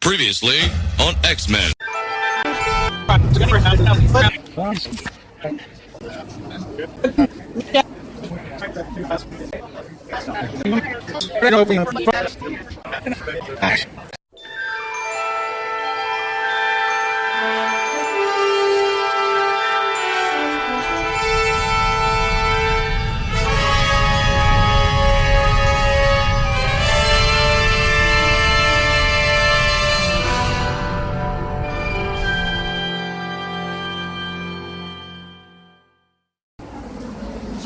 Previously on X-Men.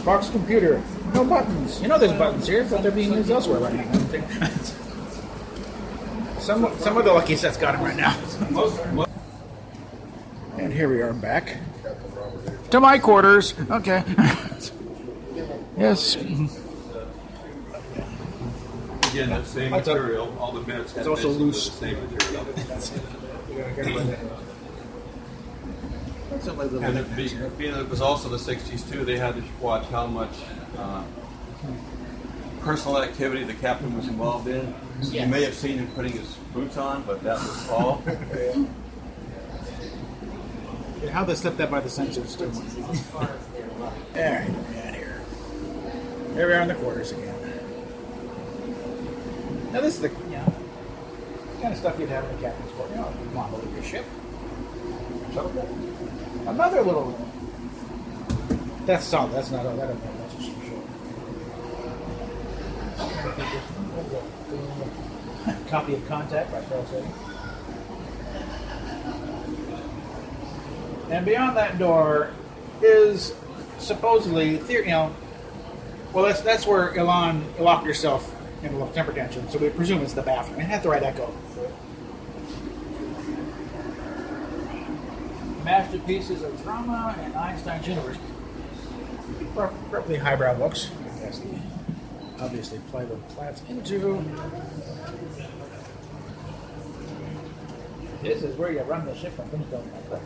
Spark's computer. No buttons. You know there's buttons here, but they're being used elsewhere right now. Some of the lucky sets got them right now. And here we are back. To my quarters. Okay. Yes. Again, that same material, all the bits It's also loose. the same material. And being that it was also the 60s too, they had to watch how much personal activity the captain was involved in. You may have seen him putting his boots on, but that was Paul. How they slipped that by the censors too. Alright, man, here. Here we are in the quarters again. Now this is the kind of stuff you'd have in the captain's quarters. You know, you want to load your ship. Another little. That's solid. That's not all. That's just for sure. Copy of Contact by Carl Sagan. And beyond that door is supposedly, well, that's where Elon locked herself in a little temper tantrum. So we presume it's the bathroom. It had the right echo. Masterpieces of drama and Einstein's universe. Probably highbrow books. That's the obviously plywood plats into. This is where you run the ship when things don't like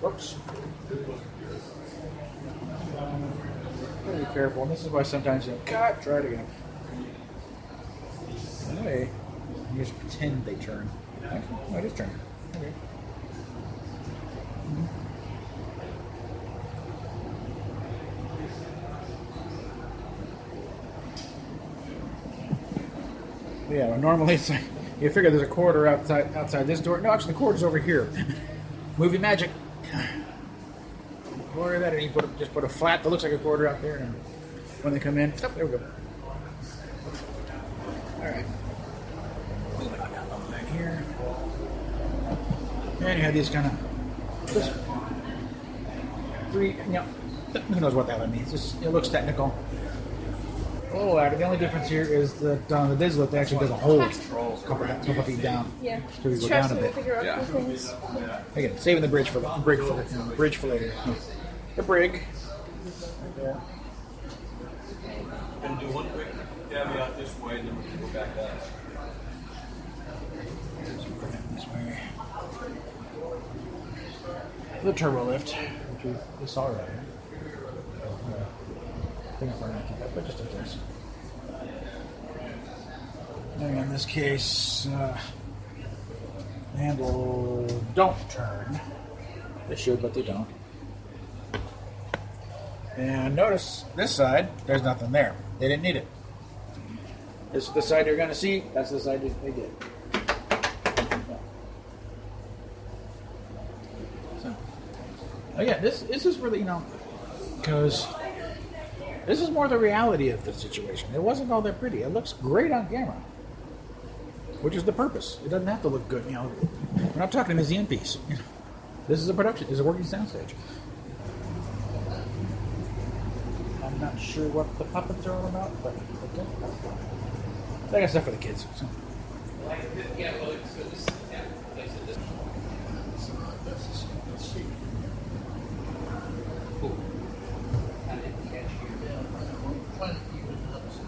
Whoops. Gotta be careful. And this is why sometimes you cut. Try it again. Anyway, you just pretend they turn. No, it is turning. Okay. Yeah, well, normally it's like, you figure there's a corridor outside this door. No, actually the corridor's over here. Movie magic. Corridor that, and you just put a flat that looks like a corridor out there, and when they come in, oh, there we go. Alright. Moving on down the line here. And you have these kind of three, who knows what that one means. It looks technical. A little louder. The only difference here is that on the Dizzlet, they actually does a hole a couple feet down. Yeah. So we go down a bit. Again, saving the bridge for later. The brig. We're going to do one quick caveat this way, and then we can go back that way. This way. The turbo lift, which we saw earlier. I think I'm not keep that, but just in case. And in this case, the handle don't turn. They should, but they don't. And notice this side, there's nothing there. They didn't need it. This is the side you're going to see. That's the side they did. So, again, this is really, because this is more the reality of the situation. It wasn't all that pretty. It looks great on camera, which is the purpose. It doesn't have to look good. We're not talking a museum piece. This is a production. This is a working soundstage. I'm not sure what the puppets are all about, but okay. I got stuff for the kids. So. I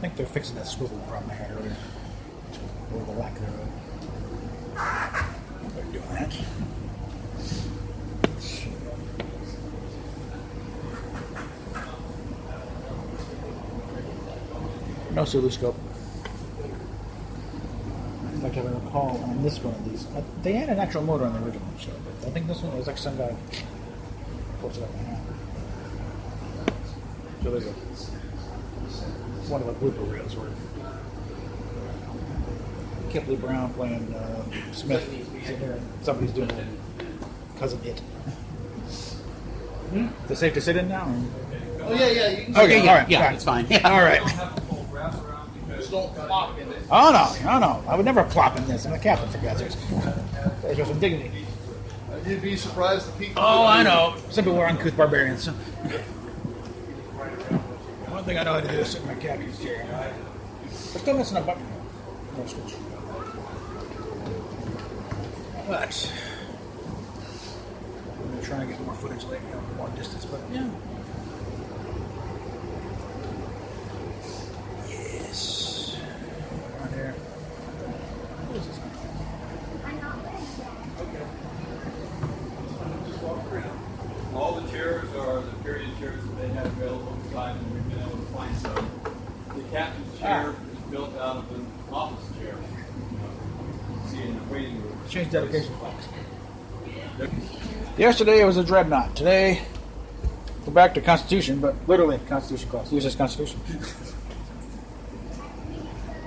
think they're fixing that swivel problem I had earlier. Or the lack thereof. They're doing that. No oscilloscope. In fact, I recall on this one at least, they had an actual motor on the original show, but I think this one was like some guy puts it up my hand. So there's one of the blooper reels where Kipley Brown playing Smith sitting there and somebody's doing Cousin It. Is it safe to sit in now? Oh yeah. You can Okay, all right. Yeah, it's fine. Yeah. All right. just don't flop in it. Oh no. I would never plop in this. I'm a captain, for God's sakes. There's some dignity. You'd be surprised the people. Oh, I know. Some people are uncouth barbarians. One thing I know how to do is sit in my captain's chair. We're still missing a button. No switch. But I'm going to try and get more footage later, more distance, but yeah. Yes. On here. What is this? All the chairs are the period chairs that they had available at the time, and we've been able to find some. The captain's chair is built out of an office chair. See in the waiting room. Change dedication box. Yesterday it was a dreadnought. Today, we're back to Constitution, but literally Constitution class. Use this Constitution.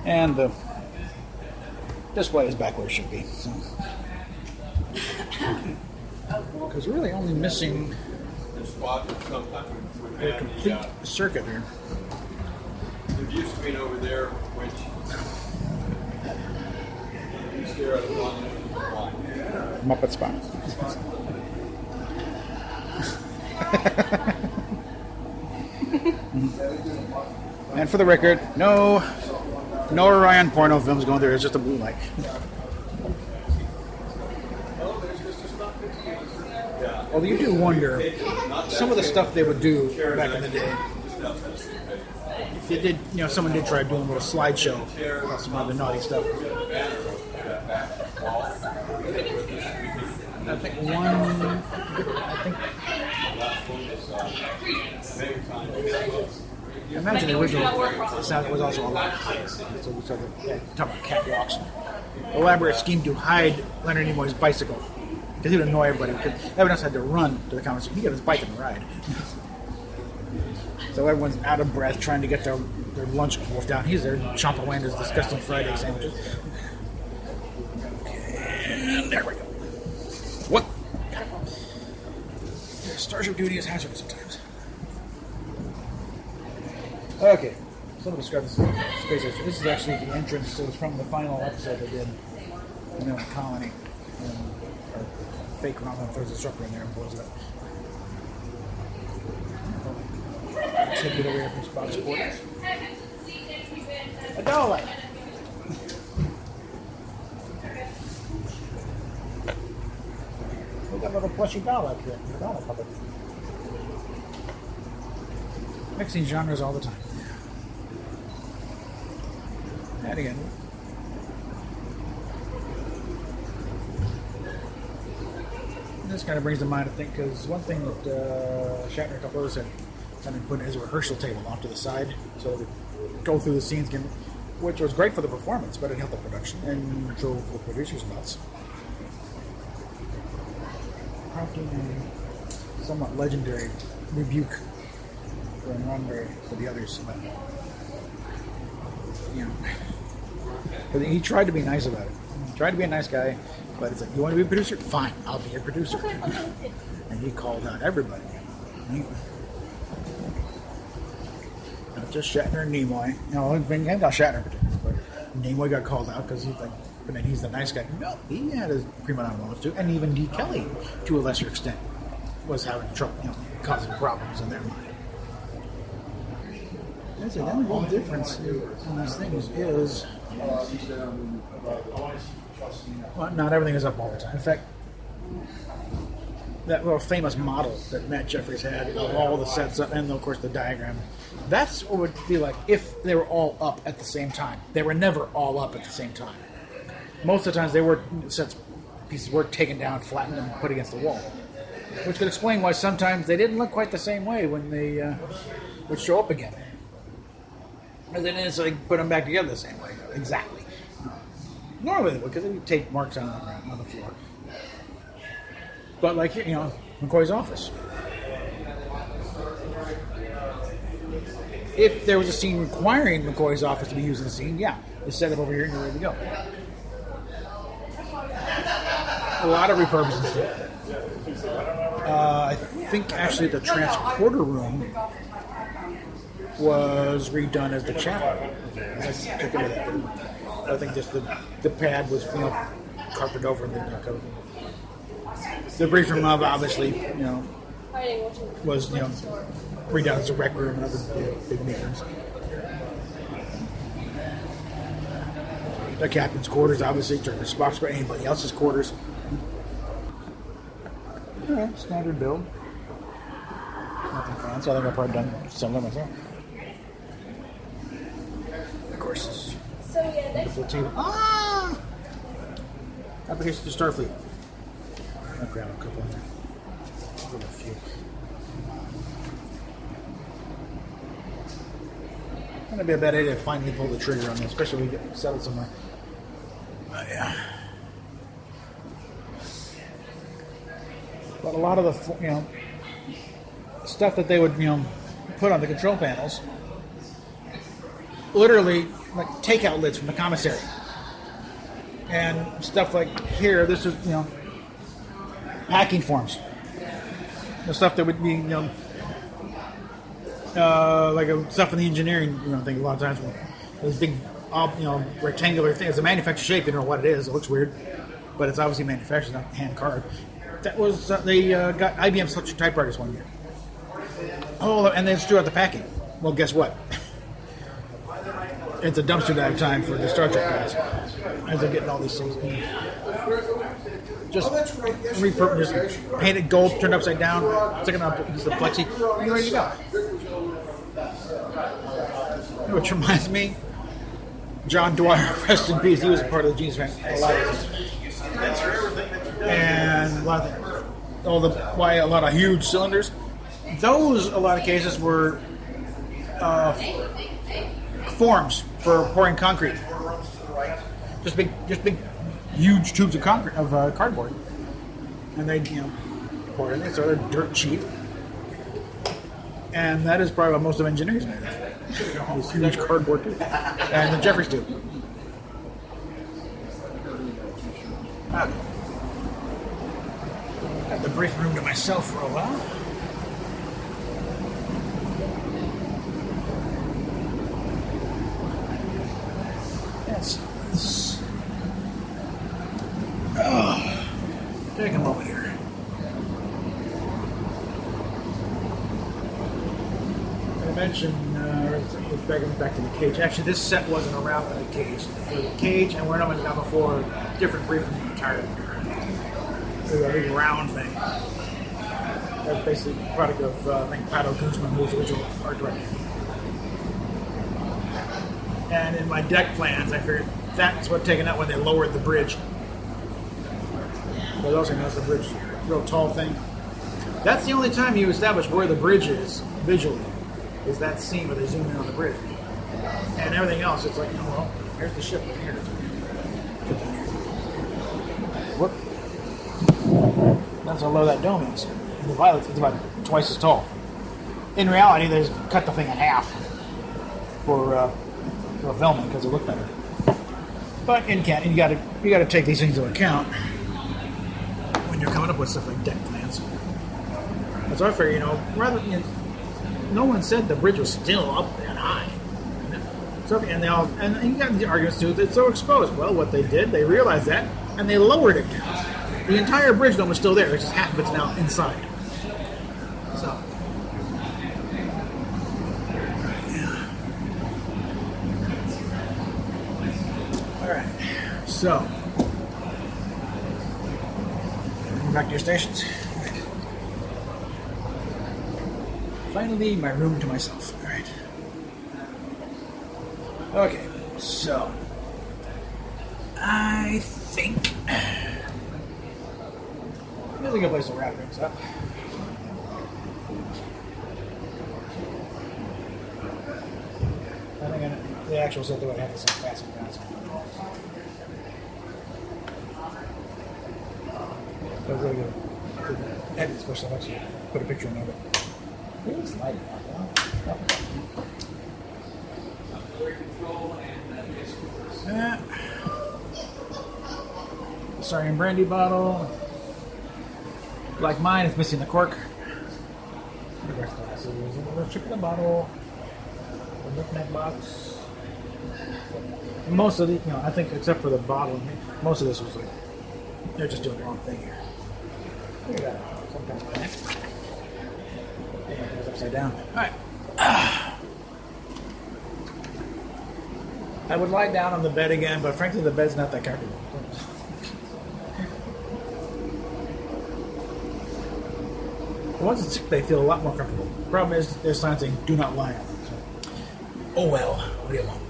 And the display is back where it should be. So. Because we're really only missing The squad that sometimes would a have complete circuit here. the view screen over there, which you stare at it on the Muppet spot. And for the record, no Orion porno films going there. It's just a blue light. Well, you do wonder some of the stuff they would do back in the day. If they did, someone did try doing a little slideshow about some of the naughty stuff. I imagine the original sound was also a lot. So we started talking about catwalks. Elaborate scheme to hide Leonard Nimoy's bicycle. Because he would annoy everybody. Because everyone else had to run to the conversation. He got his bike and ride. So everyone's out of breath trying to get their lunch wolf down. He's there chomping away on his disgusting fried egg sandwiches. And there we go. What? Starship duty is hazardous sometimes. Okay. Someone described this space station. This is actually the entrance. It was from the final episode they did. In the colony. Or fake Romulan throws a disruptor in there and blows it up. Take it away from Spock's quarters. A dollar! We got a little plushy doll up here. A dollar puppet. Mixing genres all the time. And again. This kind of brings to mind, I think, because one thing that Shatner and a couple others had kind of put his rehearsal table off to the side so they could go through the scenes again, which was great for the performance, but it helped the production and drove the producers nuts. Prompting a somewhat legendary rebuke from Roddenberry to the others. But, but he tried to be nice about it. He tried to be a nice guy, but it's like, you want to be a producer? Fine, I'll be a producer. And he called out everybody. Not just Shatner and Nimoy. He got Shatner particularly, but Nimoy got called out because he's like, but then he's the nice guy. No, he had his prima donna moments too, and even D. Kelly, to a lesser extent, was having trouble, causing problems in their mind. That's it. The only difference in these things is, well, not everything is up all the time. In fact, that little famous model that Matt Jeffries had of all the sets up, and of course the diagram, that's what it would be like if they were all up at the same time. They were never all up at the same time. Most of the times they were sets pieces were taken down, flattened, and put against the wall, which could explain why sometimes they didn't look quite the same way when they would show up again. And then it's like put them back together the same way, exactly. Normally they would, because they would tape marks on the floor. But like, McCoy's office. If there was a scene requiring McCoy's office to be used in the scene, yeah, just set it over here and you're ready to go. A lot of repurposing stuff. I think actually the transporter room was redone as the chapel. I think just the pad was carpeted over and then covered. The brief room obviously was redone as a rec room and other big meetings. The captain's quarters obviously turned the box for anybody else's quarters. Alright, standard build. Nothing fancy. I think I've probably done similar myself. Of course, this beautiful table. Application to Starfleet. I'll grab a couple in there. I'll grab a few. It's going to be a bad idea to finally pull the trigger on this, especially when we get settled somewhere. Yeah. But a lot of the stuff that they would put on the control panels, literally like takeout lids from the commissary, and stuff like here. This is packing forms. The stuff that would be like stuff in the engineering thing. A lot of times when those big rectangular things, it's a manufactured shape. You don't know what it is. It looks weird, but it's obviously manufactured, not hand carved. That was they got IBM Selectric typewriters one year. Oh, and they threw out the packing. Well, guess what? It's a dumpster dive time for the Star Trek guys as they're getting all these things. Just painted gold, turned upside down, sticking on a piece of plexi, and you're ready to go. Which reminds me, John Dwyer, rest in peace. He was a part of the Genius Fan. A lot of and a lot of things. A lot of huge cylinders. Those, a lot of cases, were forms for pouring concrete. Just big, huge tubes of concrete cardboard, and they pour it in. So they're dirt cheap, and that is probably what most of engineers made of. These huge cardboard tubes, and the Jeffries tube. Got the brief room to myself for a while. Yes. Take a moment here. I mentioned back to the cage. Actually, this set wasn't around for the cage. For the cage, and we're not down before different brief room entirely. It was a big round thing. That's basically a product of I think Pato Guzman, who was the original art director. And in my deck plans, I figured that's what taken out when they lowered the bridge. But also knows the bridge, real tall thing. That's the only time you establish where the bridge is visually, is that scene where they zoom in on the bridge. And everything else, it's like, well, here's the ship right here. Whoop. That's how low that dome is. And the Violet is about twice as tall. In reality, they just cut the thing in half for filming because it looked better. But you got to take these things into account when you're coming up with stuff like deck plans. That's why I figure, no one said the bridge was still up that high. So, and you got the arguments too that it's so exposed. Well, what they did, they realized that, and they lowered it down. The entire bridge dome is still there. It's just half of it's now inside. So, all right. So, back to your stations. Right. Finally, my room to myself. All right. Okay, so I think this is a good place to wrap things up. I think the actual set that I have to say fast and fast. So I'm going to edit special effects. Put a picture in of it. It's light. Sorry, and brandy bottle. Like mine, it's missing the cork. The rest of this is a chip in the bottle. The knick-knack box. Most of the, I think except for the bottle, most of this was like they're just doing the wrong thing here. Look at that. Some kind of plant. It was upside down. All right. I would lie down on the bed again, but frankly, the bed's not that comfortable. Once it's sick, they feel a lot more comfortable. Problem is, there's signs saying, do not lie on it. So. Oh well, what do you want?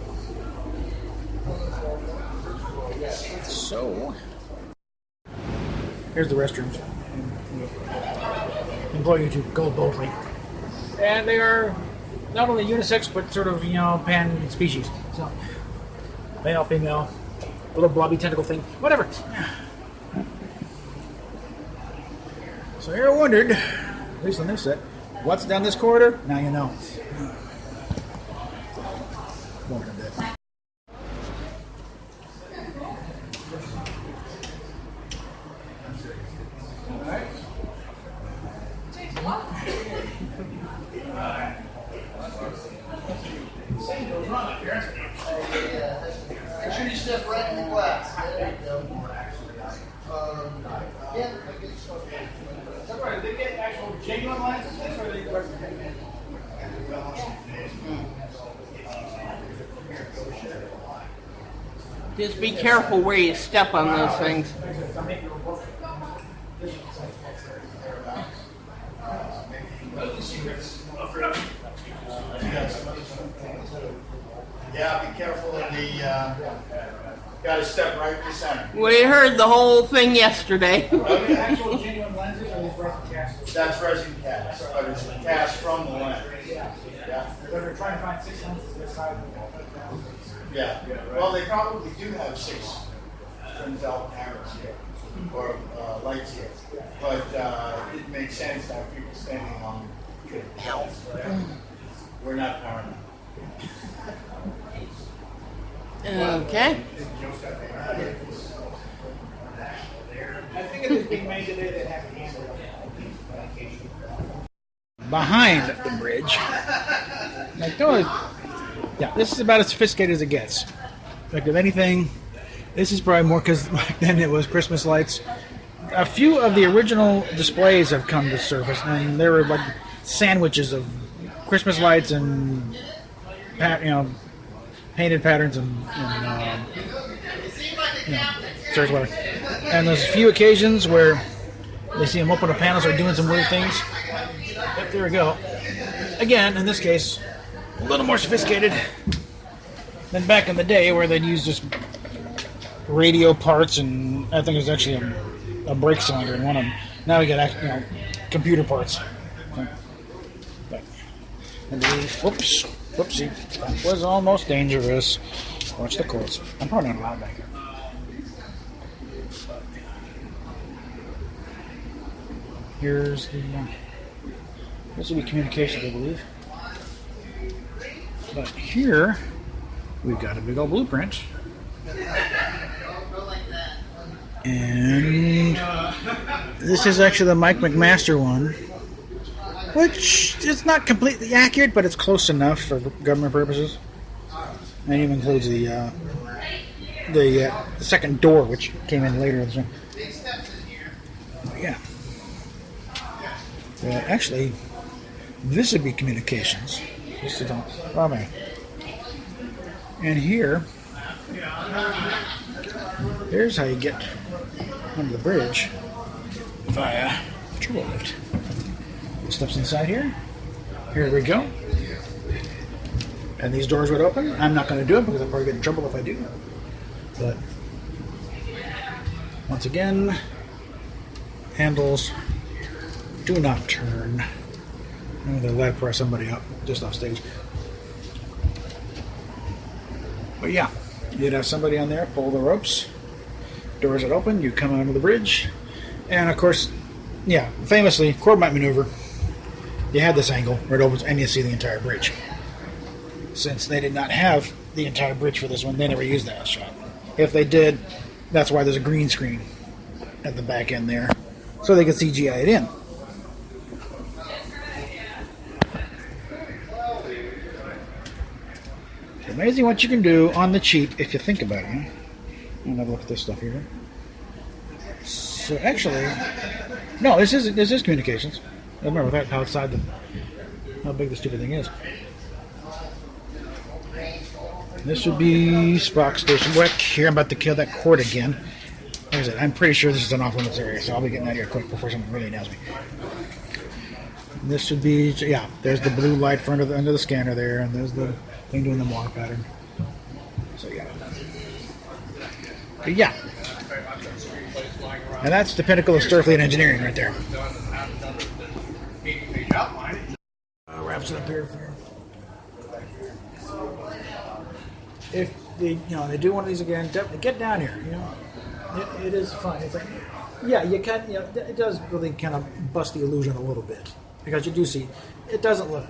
So, here's the restrooms. I implore you to go boldly. And they are not only unisex, but sort of, pan species. So, male, female, little blobby tentacle thing, whatever. So you ever wondered, at least on this set, what's down this corridor? Now you know. More in a bit. Make sure you step right in the glass. There you go. Yeah, I guess so. Did they get actual genuine lenses or are they Just be careful where you step on those things. Yeah, be careful of the, gotta step right in the center. We heard the whole thing yesterday. actual genuine lenses or are these resin casts? That's resin cast, but it's a cast from the lens. Yeah. Yeah, They're trying to find 6 lenses this size. yeah. Well, they probably do have 6 trimmed out cameras here, or lights here. But it makes sense to have people standing on good health. We're not paranoid. Okay. I think it is being made today that have a handrail. Behind the bridge. Like, yeah, this is about as sophisticated as it gets. Like, if anything, this is probably more because back then it was Christmas lights. A few of the original displays have come to surface, and there were like sandwiches of Christmas lights and painted patterns and stars, whatever. And there's a few occasions where they see them open the panels or doing some weird things. Yep, there we go. Again, in this case, a little more sophisticated than back in the day where they'd use just radio parts, and I think it was actually a brake cylinder in one of them. Now we got computer parts. But, whoopsie, that was almost dangerous. Watch the cords. I'm probably not allowed back here. Here's the. This will be communications, I believe. But here, we've got a big old blueprint. And this is actually the Mike McMaster one, which is not completely accurate, but it's close enough for government purposes. And it even includes the second door, which came in later. Yeah. Actually, this would be communications. This is and here's how you get under the bridge via turbo lift. Steps inside here. Here we go. And these doors would open. I'm not going to do it because I'll probably get in trouble if I do. But once again, handles do not turn. I'm going to let press somebody up just off stage. But yeah, you'd have somebody on there pull the ropes. Doors would open. You come onto the bridge. And of course, yeah, famously, Corbomite maneuver. You had this angle where it opens and you see the entire bridge. Since they did not have the entire bridge for this one, they never used that shot. If they did, that's why there's a green screen at the back end there, so they could CGI it in. It's amazing what you can do on the cheap if you think about it. I'm gonna have a look at this stuff here. So actually, no, this is communications. I remember that outside how big the stupid thing is. This would be Spock Station. Well, here I'm about to kill that cord again. Like I said, I'm pretty sure this is an off-limits area, so I'll be getting out of here quick before someone really nails me. This should be, yeah, there's the blue light for under the scanner there, and there's the thing doing the Moore pattern. So yeah. But yeah. And that's the pinnacle of Starfleet engineering right there. Wraps it up here. If they do one of these again, get down here. It is fun. It's like, yeah, you can. It does really kind of bust the illusion a little bit because you do see it doesn't look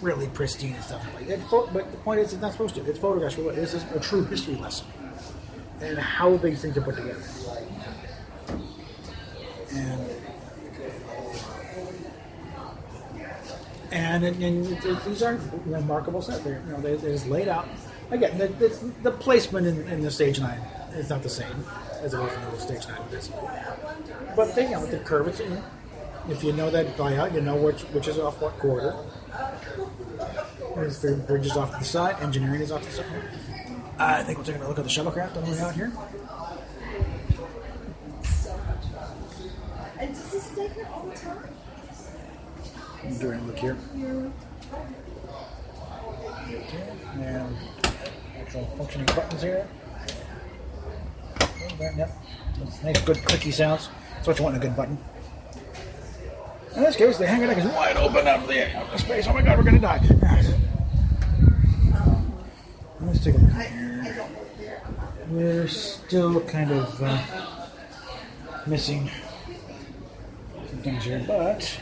really pristine and stuff like that. But the point is, it's not supposed to. It's photographs. This is a true history lesson and how these things are put together. And these are remarkable sets. They're just laid out. Again, the placement in the Stage 9 is not the same as it was in the Stage 9 basically. But the curvature, if you know that layout, you know which is off what quarter. There's the bridge is off to the side, engineering is off to the side. I think we'll take a look at the shuttlecraft on the way out here. And does he stay here all the time? During look here. And actual functioning buttons here. Yep. Nice good clicky sounds. That's what you want in a good button. In this case, the hangar deck is wide open out of space. Oh my god, we're gonna die. Let's take a look here. We're still kind of missing some things here, but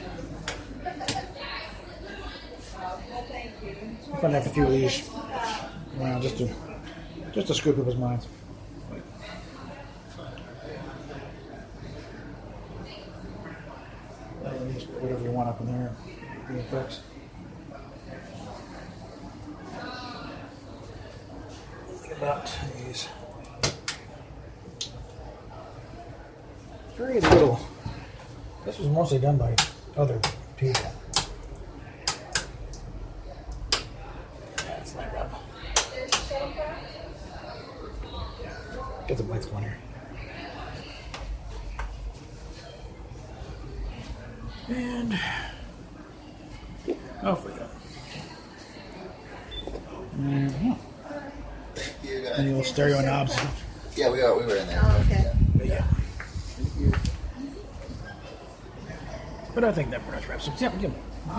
I'm gonna have a few of these around just to screw people's minds. Just put whatever you want up in there. The effects. Think about these. Very little. This was mostly done by other people. That's light up. Get the lights going here. And off we go. Thank you guys. And the old stereo knobs. Yeah, we were in there. Oh, okay. But yeah. But I think that pretty much wraps up. Yeah, you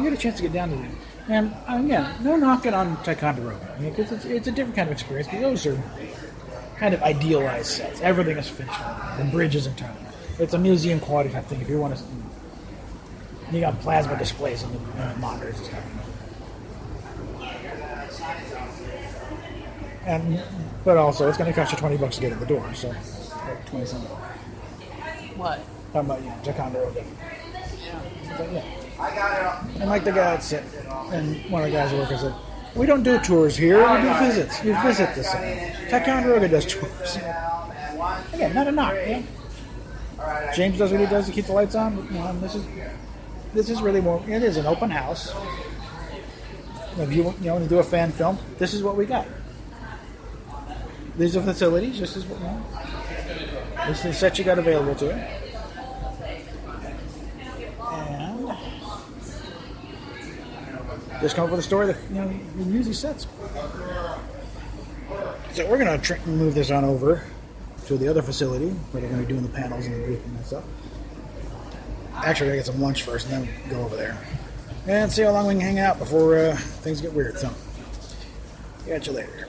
get a chance to get down to them. And again, no knocking on Ticonderoga. Because it's a different kind of experience. But those are kind of idealized sets. Everything is finished. The bridge is internal. It's a museum quality type thing. If you want to, you got plasma displays on the monitors and stuff. But also, it's going to cost you $20 to get in the door. So, 20 something. What? Talking about Ticonderoga. But yeah. And like the guy that said, and one of the guys at work said, we don't do tours here, we do visits. You visit the site. Ticonderoga does tours. Again, not a knock. Yeah? James does what he does to keep the lights on. But, this is really more. It is an open house. If you want to do a fan film, this is what we got. These are facilities. This is what this is the set you got available to you. And just come up with a story that you use these sets. So we're going to move this on over to the other facility where they're going to be doing the panels and the briefing and stuff. Actually, I got to get some lunch first and then go over there and see how long we can hang out before things get weird. So, catch you later.